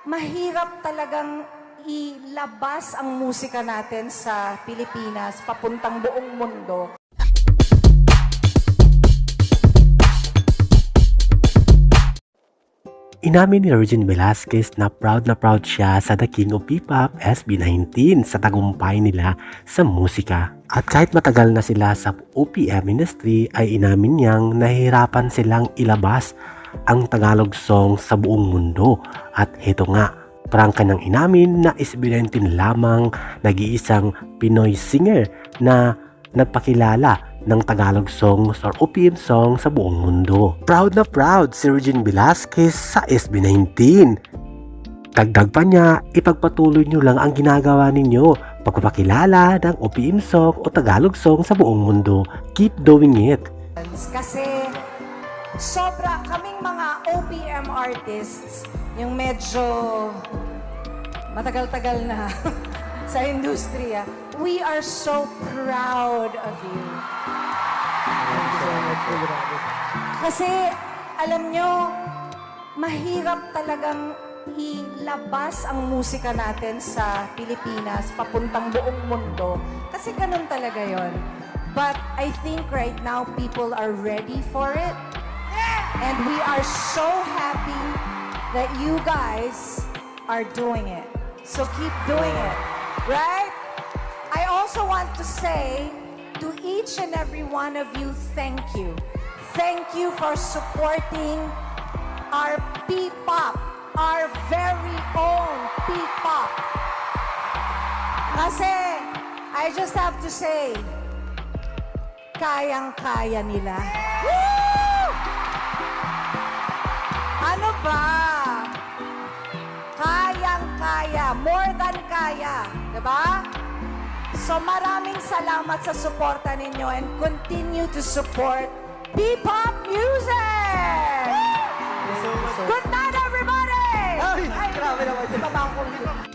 mahirap talagang ilabas ang musika natin sa Pilipinas papuntang buong mundo. Inamin ni Regine Velasquez na proud siya sa The King of P-Pop SB19 sa tagumpay nila sa musika. At kahit matagal na sila sa OPM industry ay inamin niyang nahihirapan silang ilabas ang Tagalog song sa buong mundo. At heto nga, prangka ng inamin na SB19 lamang nag-iisang Pinoy singer na nagpakilala ng Tagalog songs or OPM song sa buong mundo. Proud na proud si Regine Velasquez sa SB19. Dagdag pa niya, ipagpatuloy nyo lang ang ginagawa ninyo, pagpapakilala ng OPM song o Tagalog song sa buong mundo. Keep doing it. Kasi sobra kaming mga OPM artists, yung medyo matagal-tagal na sa industriya, we are so proud of you. Kasi, alam nyo, mahirap talagang ilabas ang musika natin sa Pilipinas papuntang buong mundo. Kasi ganun talaga yon. But I think right now, people are ready for it. And we are so happy that you guys are doing it. So keep doing it, right? I also want to say to each and every one of you, thank you. Thank you for supporting our P-Pop, our very own P-Pop. Kasi, I just have to say, kayang-kaya nila. Woo! Ano ba? Kayang-kaya, more than kaya, diba? So maraming salamat sa suporta ninyo and continue to support P-Pop music! Good night, everybody! Ay, grabe naman.